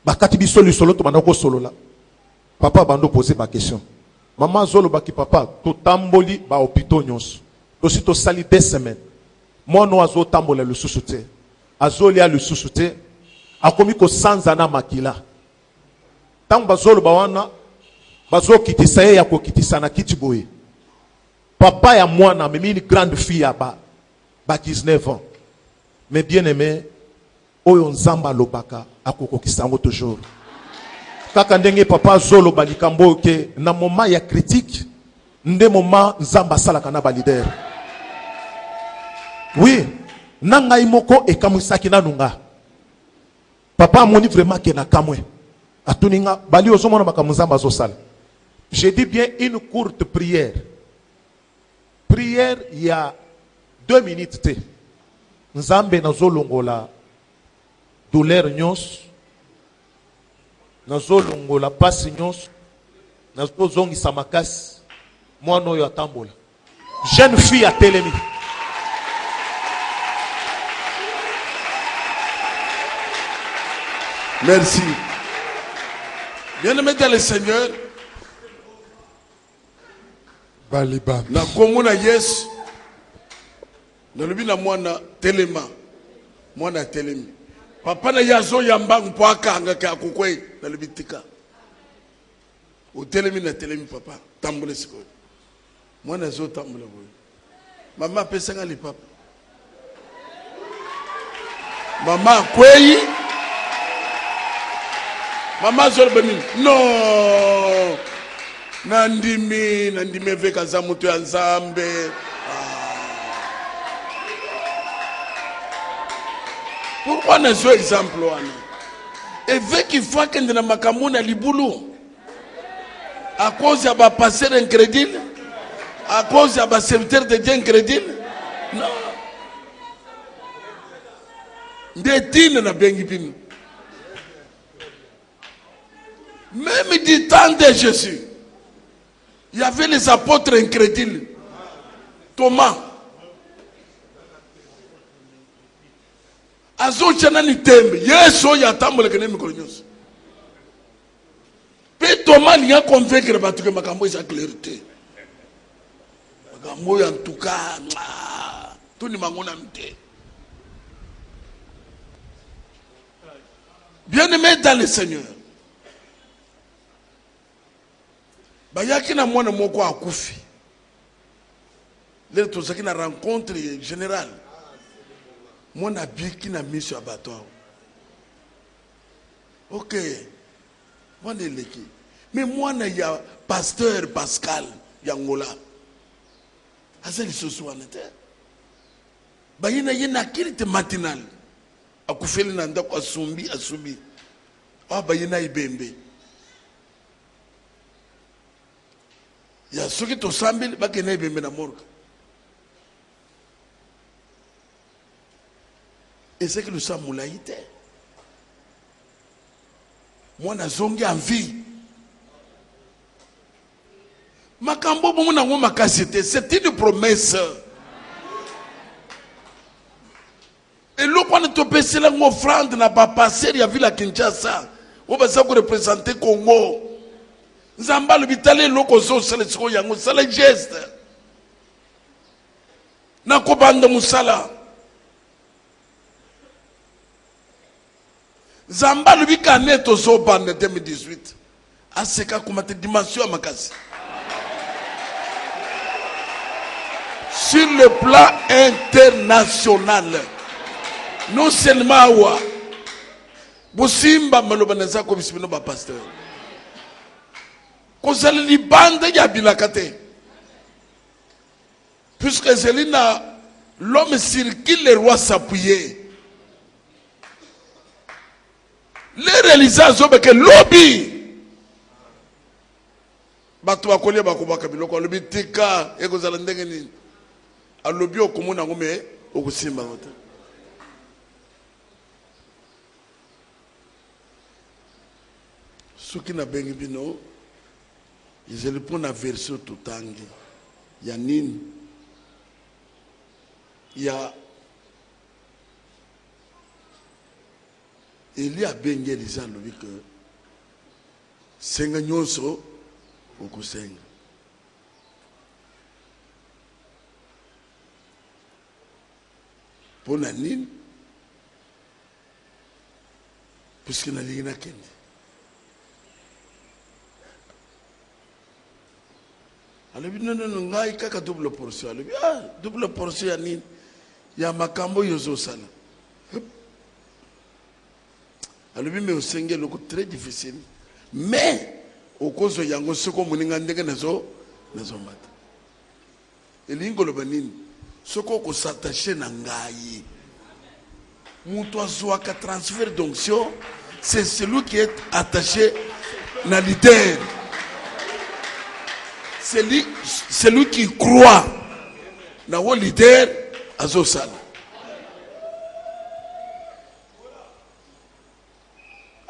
ba kati biso lisolo to bandako solo la papa bando poser ba question maman zolo ba ki papa to tamboli ba hôpital nyonso to si to sali 2 semaines moi no azo tambola le susute azoli a le susute akomi ko sanza makila tango bazolo bawana bazo kitisa ye ya ko kitisa na kiti boye papa ya mwana memi une grande fille ya ba 19 ans mais bien aimé oyo nzamba lobaka akoko kisango toujours kaka ndenge papa zolo balikambo ke na moment ya critique nde moment nzamba salaka na ba leader oui nanga imoko ekamwisaki nanunga papa amoni vraiment que na kamwe atuninga bali ozomona makamuzamba azosala. Je dis bien une courte prière. Prière il y a 2 minutes te. Nzambe nazolongola douleur nyos. Nazolongola pasi nyos. nazozongisa makasi mwana oyo atambola jeune fille atelemi. Merci. Bien-aimé dans le Seigneur, na komona Yesu na lobi na mwana telema mwana telemi papa na yazo yamba mpo akanga ka kokwe na lobi tika o telemi na telemi papa tambole siko mwana zo tambole boy mama pesanga li papa mama kwei mama zo beni no nandimi veka za mutu ya Nzambe. Pourquoi n'a pas exemple wana? Évêque il faut que na makamuna libulu. À cause ya ba pasteur incrédule, à cause ya ba serviteur de Dieu incrédule. Non. Ndetine na bengi pino. Même du temps de Jésus, il y avait les apôtres incrédules. Thomas. Azo chanani tembe. Yeso ya tambole kene mikolonyos. Pe Thomas n'y a convaincre batu que makambo isa clarté. Makambo en tout cas, tout ni mangona mte. Bien-aimé dans le Seigneur. Bayaki na mwana moko akufi. Leo tozaki na rencontre générale. Mwana biki na mission abattoir. OK. Mwana leki. Mais mwana ya pasteur Pascal Yangola. Azali soso anete. Bayina yena kilite matinal. Akufeli na ndako asumbi. Bayina ibembe. Ya soki to sambili bakene ibembe na morgue. Et c'est que nous sommes moulaïté. Moi, na zongi en vie. Makambo bon na ngoma kasete, c'est une promesse. Et l'eau quand tu peux se l'en offrande n'a pas passé, il y a vu la Kinshasa. On va ça représenter Congo. Nzamba le bitale loko zo sele siko yango sele geste. Na ko banda musala. Zamba lui kanet au Zoban en 2018. À ce cas, comme tu dimension à Makasi. Sur le plan international, non seulement à Bosimba Malobaneza comme si nous sommes pasteur. Quand c'est le Liban de Yabilakate. Puisque c'est l'homme sur qui les rois s'appuyaient. Les réalisations que lobby bato bakolia bakobaka biloko lobby tika ekozala ndenge nini a lobby okomona ngome okusimba ngota soki na bengi bino izeli pona version tutangi ya nini ya il y a bien des gens que senga nyonso okusenga pona nini puisque na lingina kende alobi non ngai kaka double portion alobi double portion ya nini ya makambo yozo sala. Alors, mais au Seigneur, c'est très difficile. Mais, au cause de Yango, ce qu'on m'a dit, c'est et l'ingolobanin, ce qu'on s'attache à Nangaï. Moutouazoua qui transfert d'onction, c'est celui qui est attaché à l'idée. C'est lui qui croit dans l'idée à Zosala.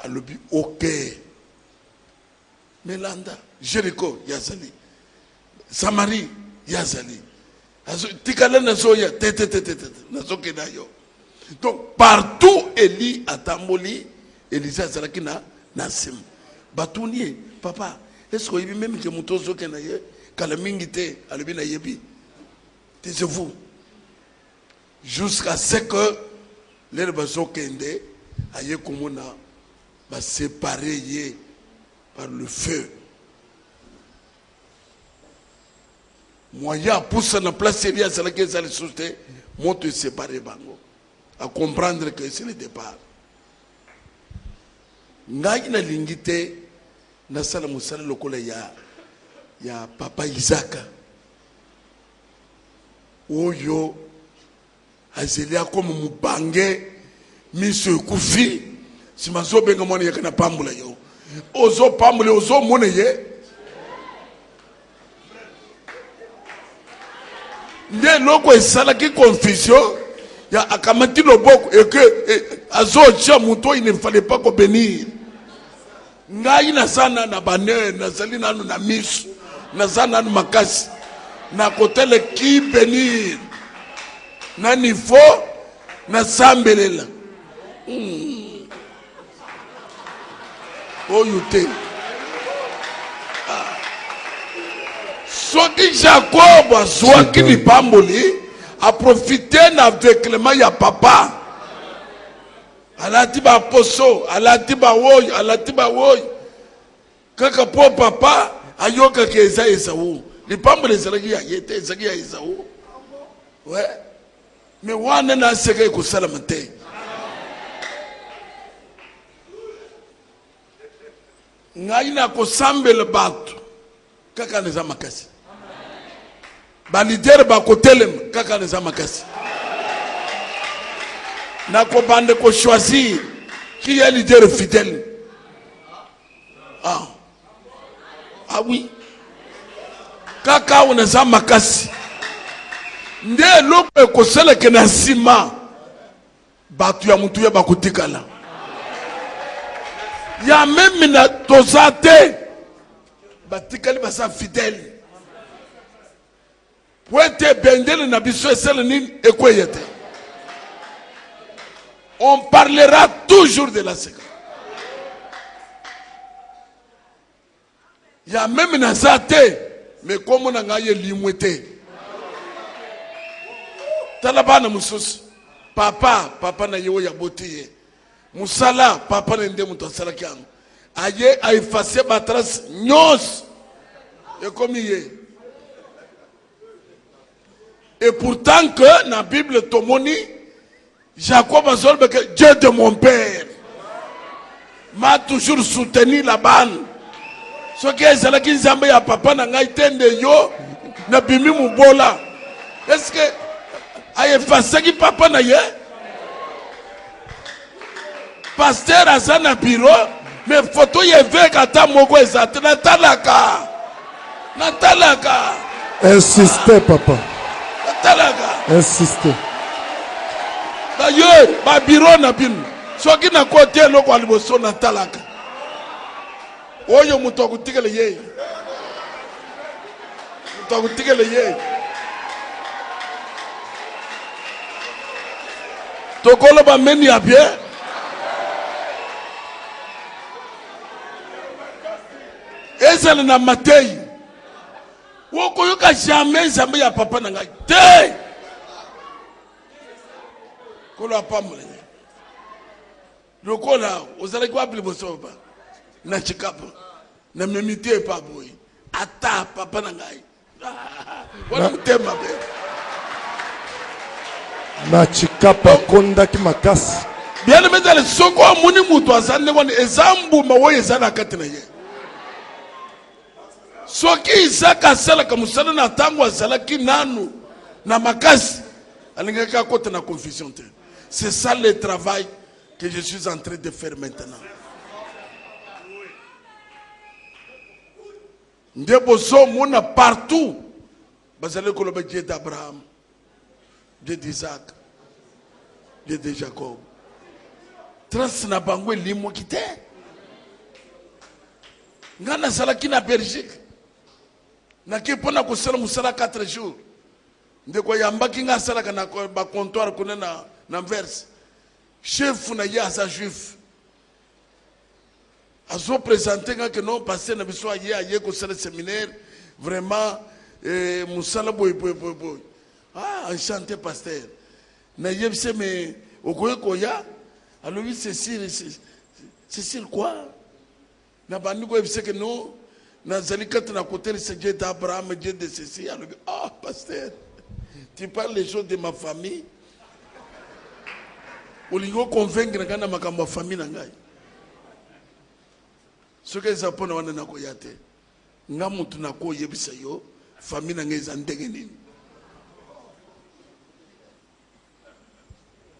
Alobi ok Melanda, Jéricho, Yazali. Samarie, Yazali. Tikala Nazoya, Nazo Kenayo. Donc, partout, Eli Atamboli, Elisa Zarakina, Nassim. Batounier, papa, est-ce qu'il y a même que Moutozo Kenaye, Kalamingite, Alubina Yebi? Taisez-vous. Jusqu'à ce que les Bazo Kende, Aye Komona, va séparer par le feu. Moyen pour ça, la place sérieuse, c'est laquelle ça les soutient, moi te séparer bango. À comprendre que c'est le départ. Ngai na lingite na sala musala lokola ya papa Isaac. Oyo azelia comme mubange miso kufi si mazo benga mwana yakana pambula yo. Ozo pambule ozo mone ye. Nde loko esala ki confusion ya akamati loboko et que azo tia muto il ne fallait pas qu'on bénir. Ngai na sana na bane na zali nanu na misu na sana na makasi na kotele ki bénir na niveau na sambelela oyute soki Jacob azwaki lipamboli a profité na déclement ya papa alati ba poso alati ba woy kaka po papa ayoka ke Esawu lipamboli ezalaki ya yete ezalaki ya Esawu ouais mais wana na seka ikosalama te ngai na kosambela bato kaka neza makasi ba leader ba kotelem kaka neza makasi na ko bande ko choisir qui est leader fidèle. Ah oui kaka uneza makasi nde loko ko sele ke na sima batu ya mutu ya bakutikala ya même na tozate batikali basa fidèle poete bendele na biso esele nini ekweyete. On parlera toujours de la séquence. Il y a même na zate mais comme on a eu limouté talabana mususu papa na yewo ya botiye musala papa na ndé muto sala kiango aye a effacé ba trace nyos et comme yé. Et pourtant que dans la Bible tomoni Jacob a dit que Dieu de mon père m'a toujours soutenu la balle. Ce qui est là qui zambé ya papa na ngai tende yo na bimi mubola. Est-ce que a effacé qui papa na ye? Pasteur azana bureau mais photo yeve kata moko ezate na talaka. Insistez papa. Insistez. D'ailleurs, ma bureau na bin. Soki na côté loko aliboso na talaka. Oyo mutoku tikele ye. Tokolo ba meni ya bien. Ezali na Matei. Woko yoka jamais zambe ya papa na ngai. Te. Kolo apamule. Lokola ozali kwa bliboso ba. Na chikapa. Na memite pa boy. Ata papa na ngai. Wana mtemba be. Na chikapa konda ki makasi. Bien aimé dans le soko muni mutu azane wani ezambu mawoye zana katina ye. Soki Isaka sala kamusala na tango azala ki nanu na makasi alingeka kote na confusion te. C'est ça le travail que je suis en train de faire maintenant. Ndebozo mona partout bazale koloba Dieu d'Abraham, Dieu d'Isaac, Dieu de Jacob. Trans na bangwe limo kite. ngana salaki na Belgique naki pona kusala musala 4 jours ndeko yambaki nga salaka na ba comptoir kuna na verse chef na ya sa juif azo présenter nga que non passer na biso aye ko sala séminaire vraiment musala boy ah enchanté pasteur na yebse mais okoye koya alors oui Cécile quoi na bandi ko yebse que non na zalikat na côté c'est Dieu d'Abraham Dieu de Cécile alors ah pasteur tu parles les choses de ma famille olingo convaincre kana makambo famille na ngai ce que ça pona wana na koyate nga mutu na ko yebisa yo famille na ngai za ndenge nini.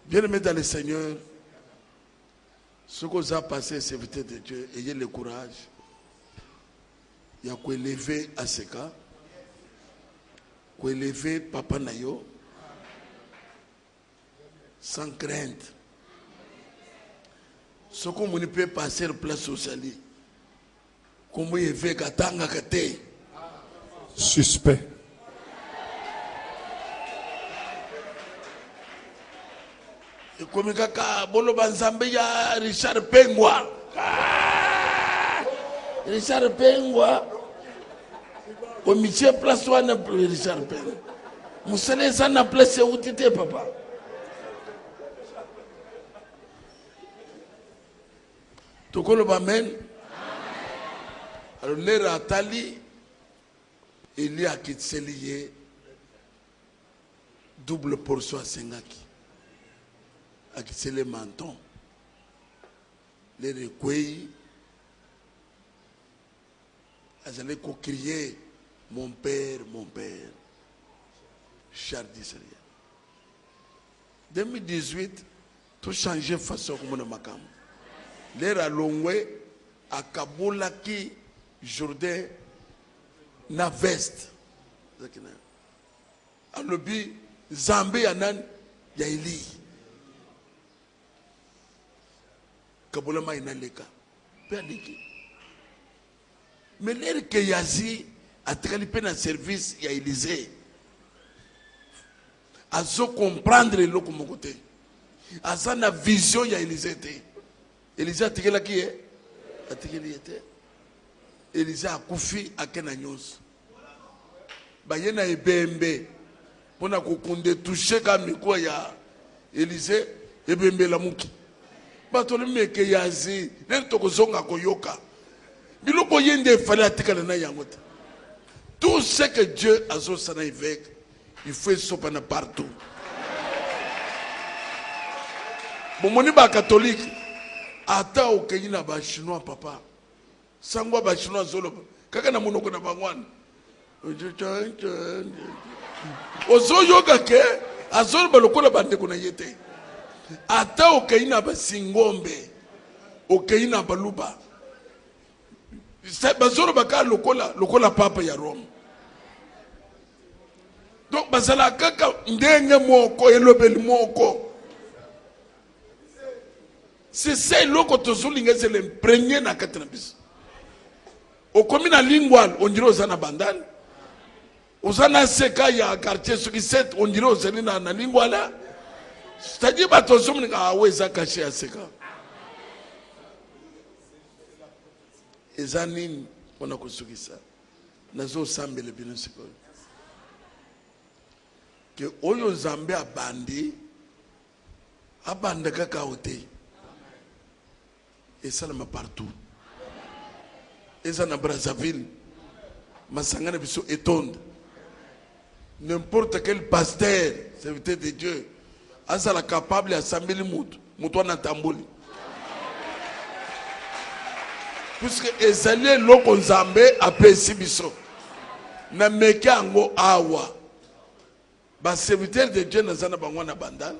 Bien-aimés dans le Seigneur, ce que vous avez passé, serviteur de Dieu, ayez le courage. Il y a quoi élever à ce cas, quoi élever Papa Nayo, sans crainte. Ce que vous ne pouvez pas passer place sociale, comme vous avez Katanga Kate. Suspect. Comme kaka bolo banzambe ya Richard Pengwa. Richard Pengwa. Au milieu place wana Richard Pengwa. Musale sana place utite papa. Tokolo bamen. Alors l'ère atali il y a kitselie double portion à Sengaki. C'est les mentons, les recueils, ils allaient crier mon père, Charles Disseria. 2018, tout changé façon comme on a makam. Les ralongwe à Kabolaki, Jourdain, na veste. À l'obi, Zambé anan, Yaili. Kabolama inaleka perdiki mais l'air que yazi a tralipé dans service ya Élysée azo comprendre le comme côté aza na vision ya Élysée té Élysée atikela ki est atikeli était Élysée akufi akena nyonso bayena ebembe pona kokunde toucher ka miko ya Élysée ebembe la muki batoli meke yazi nel tokozonga koyoka biloko yende fallait atikala na yango te. Tout ce que Dieu a zo sana avec il faut sopana partout. Bomoni ba catholique ata okeyina ba chinois papa sangwa ba chinois zolo kaka na monoko na bangwana ozo yoga ke azolo balokola bande kuna yete ata okeyina ba singombe okeyina baluba bazolo baka lokola papa ya Rome. Donc bazala kaka ndenge moko elobeli moko. C'est ça loko tozulinga c'est l'imprégné na katanabis. Okomi na lingual on dirait ozana bandal. Ozana seka ya quartier sur 17 on dirait ozali na linguala. C'est-à-dire batozumni ka weza caché à seka. Ezanini ona kusukisa. Nazo sambele bino siko. Que oyo Zambe abandi abanda kaka ote et ça na partout et ça na Brazzaville masangana biso etonde n'importe quel pasteur serviteur de Dieu azala capable assembler mutu na tamboli puisque ezali loko Nzambe apesi biso na meke ango awa. Ba serviteur de Dieu na zana bangwa na bandal.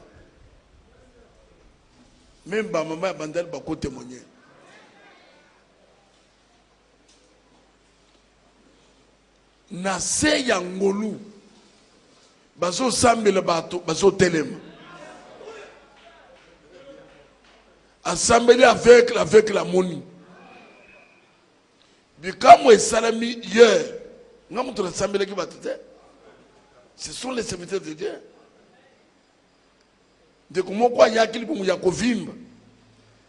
Même ba maman bandal ba ko témoigner. Na se ya ngolu bazo sambela bato bazo telema. Assembler avec la monnaie. Bikamu et salami hier. Ce sont les serviteurs de Dieu. De comment quoi il y a qui lui a kovimba.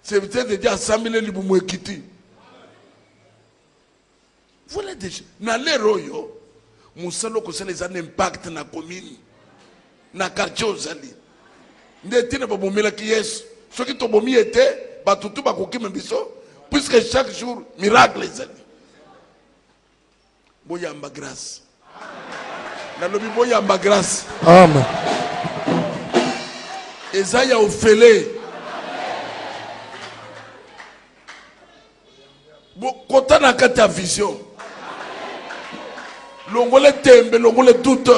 Serviteurs de Dieu assemblés lui pour ekiti. Voilà déjà. Na leroyo, musalo ko les un impact na commune, na quartier ozali. Ndetine ba bomela ki Yesu. Soki to bomi était, ba tutu ba kokima biso, puisque chaque jour miracle ezali. Boyamba grâce. Na lobi boyamba grâce. Amen. Ezaya ofele. Kota na kata vision. Longole tembe, longole doute.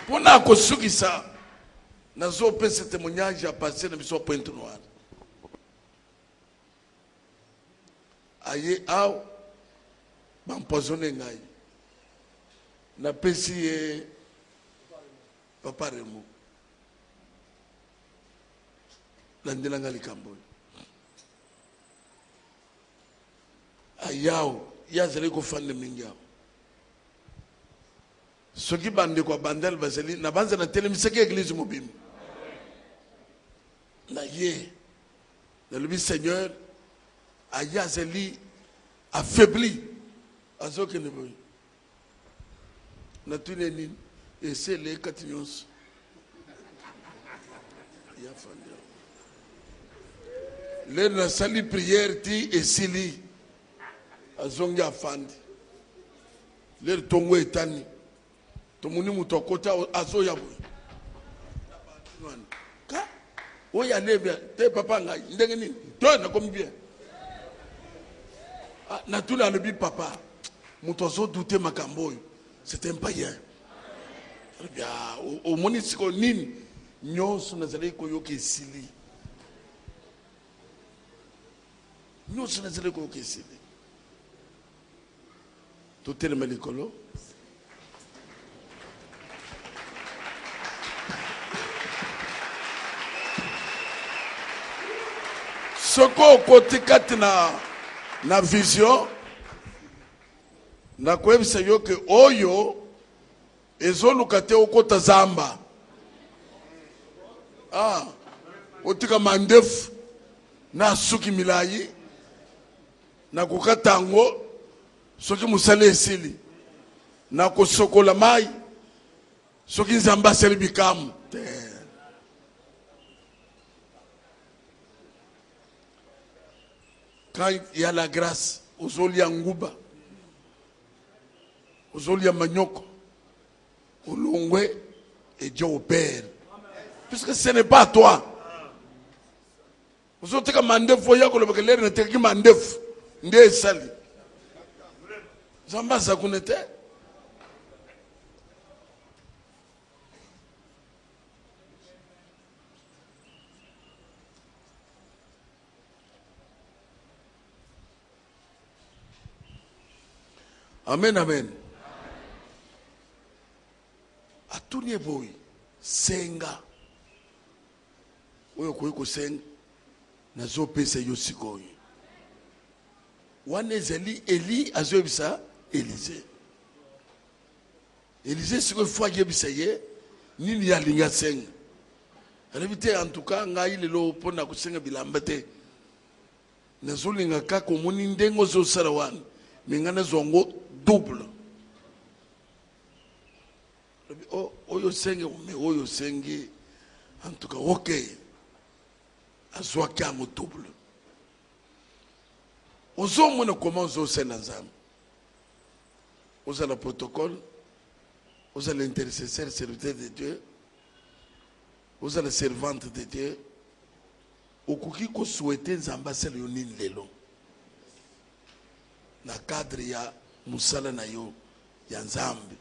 Pona ko sukisa. Nazo pe ce témoignage a passé na biso Pointe Noire. Aye aw m'empoisonner ngai. Na pesi Papa Remo. Landela ngali kambo. Ayao yazali ko fande mingia. Soki bande ko bandel baseli na banza na telemiseke église mobim. Na ye. Na le Seigneur ayazeli affaibli azoke ne boy. Na tuneni et c'est les Catignons. Les na sali prière ti et sili azongi afandi. Les tongo etani. Tomuni mutokota azoya boy. Ka oya lebe te papa ngai ndenge nini to na comme bien. Na tuna le bi papa mutozo douter makambo c'était un païen. Au monisiko nini nyonso nazali koyoka esili. Nyonso nazali koyoka esili. Totelema likolo. Soko kote kati na vision na kwebisa yoke oyo ezoluka te okota zamba. Otika mandefu na suki milayi na kukatango soki musale esili na kosokola mai soki nzamba seli bikamu te. Quand il y a la grâce, ozolia nguba, ozolia manyoko, olongwe et Dieu opère. Puisque ce n'est pas toi. Ozoteka mandefu yako lobeke lere na teki mandefu nde sali. Zamba zakunete. Amen, amen. Atunie boy, senga. Oyo koyiko senga. Nazo pese yosikoy. Wane zeli Eli azo bisa Élysée. Élysée siko fwa yebisa ye nini ya linga senga. Alebite en tout cas ngai lelo pona kusenga bilamba te. Nazo linga ka komuni ndengo zo sarawan. Mingana zongo double. Oyo senge me oyo senge en tout cas OK. Azwa kamo double. Ozo mona comment ozo senazam. Oza le protocole, oza l'intercesseur serviteur de Dieu, oza la servante de Dieu. Okuki ko souhaiter nzamba sel yo nini lelo. Na cadre ya musala na yo ya nzambe.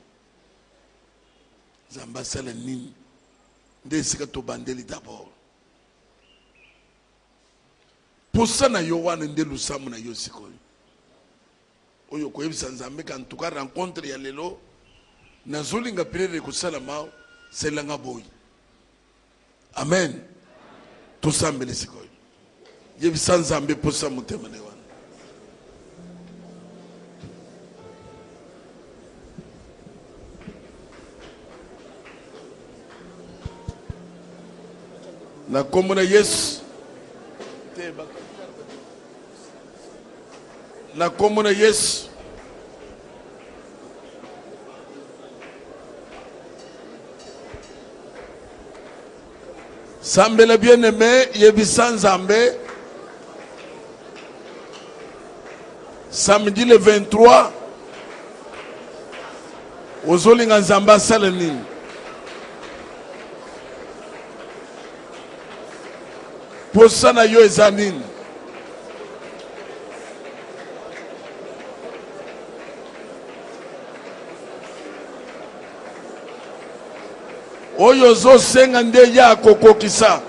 Nzamba sala nini. Nde sika to bandeli d'abord. Posa na yo wana nde lusamu na yo sikoyo. Oyo koyebisa nzambe ka ntuka rencontre ya lelo na zolinga pirere kusala mao selanga boy. Amen. Tosambele sikoyo. yebisa nzambe posa motema na wana. Na kombo na Yesu, na kombo na Yesu, sambela bien-aimé yebisa nzambe samedi le 23 ozolinga nzambe asala nini? Posa na yo eza nini? Oyo ozosenga nde ya akokokisa.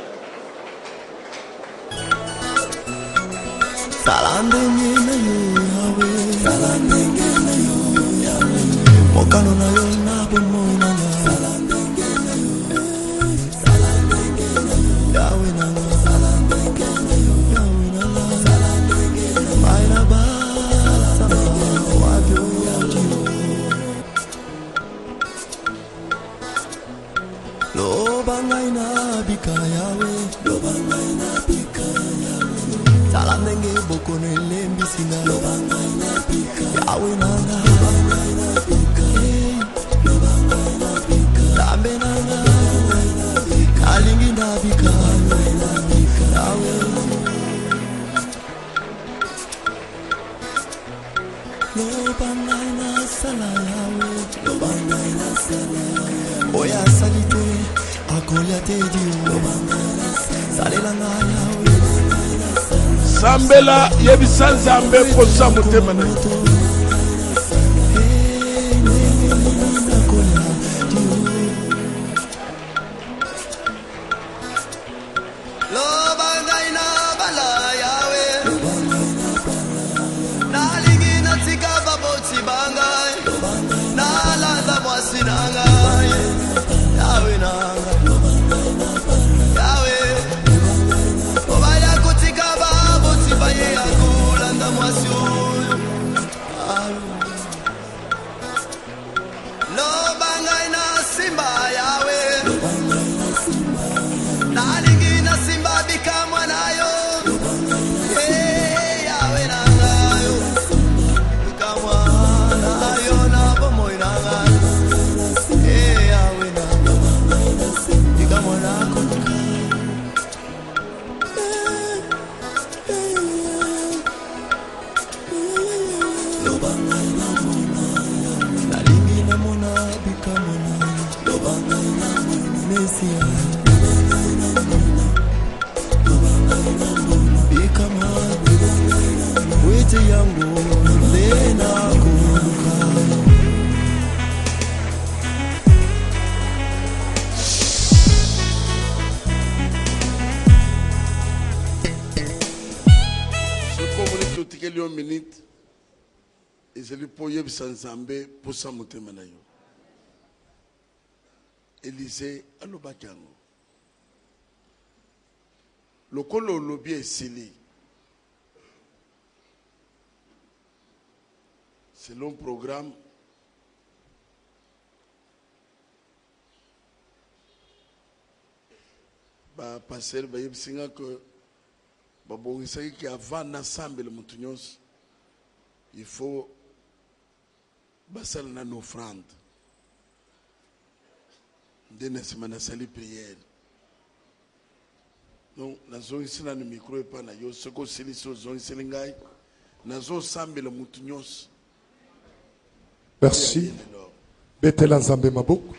Sambela yebisa nzambe posa motema na yo. Nzambe posa motema na yo. Élysée alobakango. Lokolo lobi esili. Selon programme, ba passer ba yebsinga que ba bongisaki ki avant na sambela mutunyos il faut basal na offrande de na semana sali prière. Donc nazo isina ni micro epa na yo soko siliso zo isilingai nazo sambela mutunyos. Merci. Betela nzambe maboko.